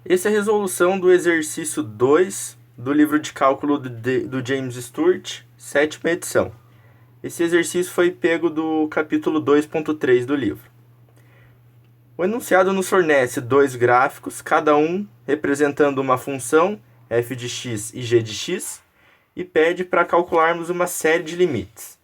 Essa é a resolução do exercício 2 do livro de cálculo do James Stewart, sétima edição. Esse exercício foi pego do capítulo 2.3 do livro. O enunciado nos fornece dois gráficos, cada um representando uma função, f de x e g de x, e pede para calcularmos uma série de limites.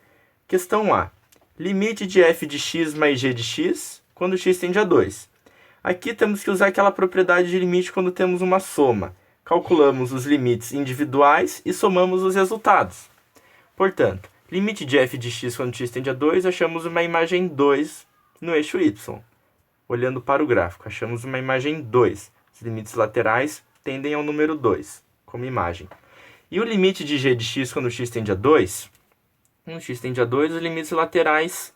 Questão A. Limite de f de x mais g de x quando x tende a 2. Aqui temos que usar aquela propriedade de limite quando temos uma soma. Calculamos os limites individuais e somamos os resultados. Portanto, limite de f de x quando x tende a 2, achamos uma imagem 2 no eixo y. Olhando para o gráfico, achamos uma imagem 2. Os limites laterais tendem ao número 2, como imagem. E o limite de g de x quando x tende a 2? Quando x tende a 2, os limites laterais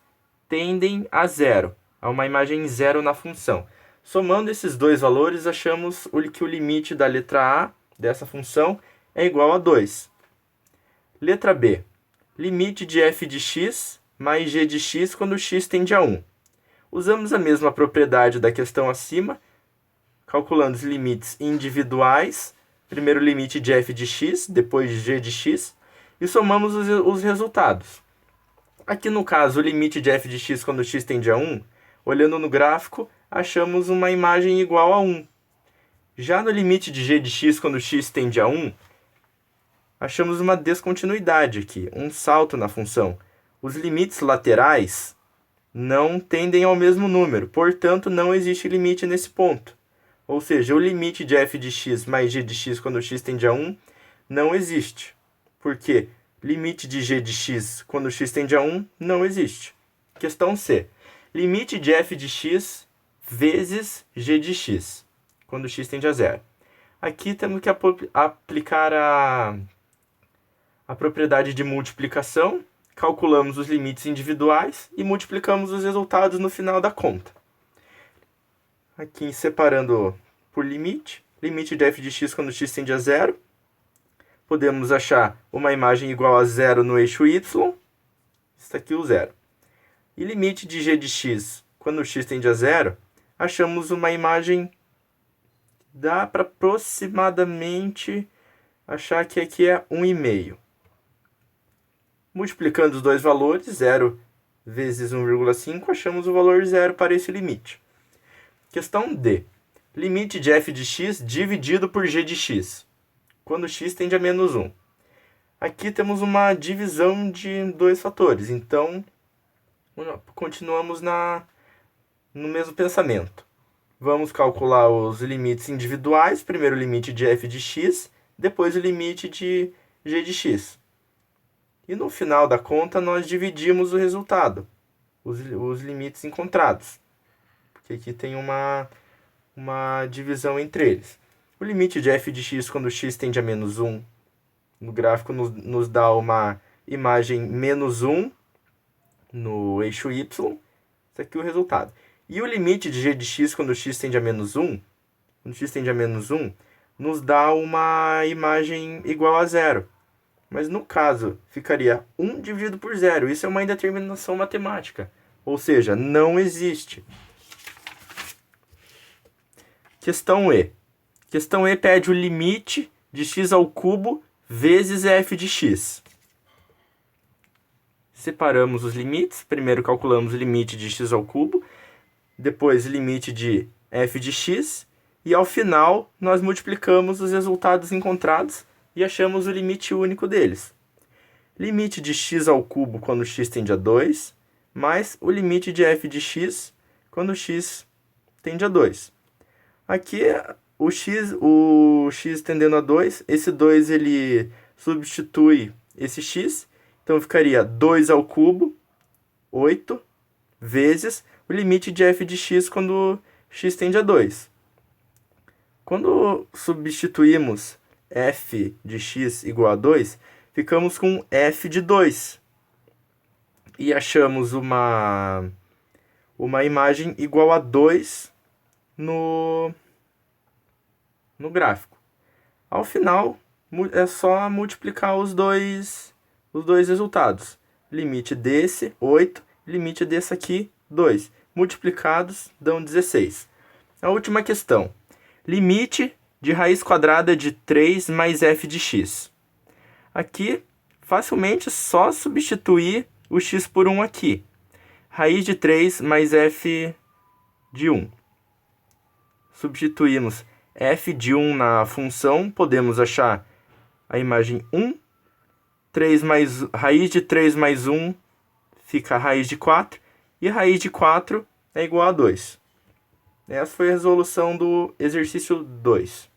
tendem a 0, a uma imagem 0 na função. Somando esses dois valores, achamos que o limite da letra A dessa função é igual a 2. Letra B. Limite de f de x mais g de x quando x tende a 1. Usamos a mesma propriedade da questão acima, calculando os limites individuais, primeiro limite de f de x, depois de g de x, e somamos os resultados. Aqui no caso, o limite de f de x quando x tende a 1, olhando no gráfico, achamos uma imagem igual a 1. Já no limite de g de x quando x tende a 1, achamos uma descontinuidade aqui, um salto na função. Os limites laterais não tendem ao mesmo número, portanto não existe limite nesse ponto. Ou seja, o limite de f de x mais g de x quando x tende a 1 não existe. Porque limite de g de x quando x tende a 1 não existe. Questão C. Limite de f de x vezes g de x quando x tende a 0. Aqui temos que aplicar a propriedade de multiplicação, calculamos os limites individuais e multiplicamos os resultados no final da conta. Aqui separando por limite, limite de f de x quando x tende a 0, podemos achar uma imagem igual a 0 no eixo y, está aqui o 0. E limite de g de x quando x tende a 0, achamos uma imagem, dá para aproximadamente achar que aqui é 1,5. Multiplicando os dois valores, 0 vezes 1,5, achamos o valor 0 para esse limite. Questão D. Limite de f de x dividido por g de x, quando x tende a menos 1. Aqui temos uma divisão de dois fatores, então continuamos no mesmo pensamento. Vamos calcular os limites individuais, primeiro o limite de f de x, depois o limite de g de x. E no final da conta, nós dividimos o resultado, os limites encontrados. Porque aqui tem uma divisão entre eles. O limite de f de x quando x tende a menos 1, no gráfico nos dá uma imagem menos 1 no eixo y. Esse aqui é o resultado. E o limite de g de x quando x tende a menos 1, nos dá uma imagem igual a 0. Mas no caso, ficaria 1 dividido por 0. Isso é uma indeterminação matemática. Ou seja, não existe. Questão E. Questão E pede o limite de x ao cubo vezes f de x. Separamos os limites. Primeiro calculamos o limite de x ao cubo. Depois o limite de f de x. E ao final, nós multiplicamos os resultados encontrados e achamos o limite único deles. Limite de x ao cubo quando x tende a 2, mais o limite de f de x quando x tende a 2. Aqui, o x tendendo a 2, esse 2 ele substitui esse x, então ficaria 2 ao cubo, 8, vezes o limite de f de x quando x tende a 2. Quando substituímos f de x igual a 2, ficamos com f de 2. E achamos uma imagem igual a 2 no gráfico. Ao final, é só multiplicar os dois resultados. Limite desse, 8. Limite desse aqui, 2. Multiplicados, dão 16. A última questão. limite de raiz quadrada de 3 mais f de x. Aqui, facilmente é só substituir o x por 1 aqui. Raiz de 3 mais f de 1. Substituímos f de 1 na função, podemos achar a imagem 1. Raiz de 3 mais 1 fica a raiz de 4. E raiz de 4 é igual a 2. Essa foi a resolução do exercício 2.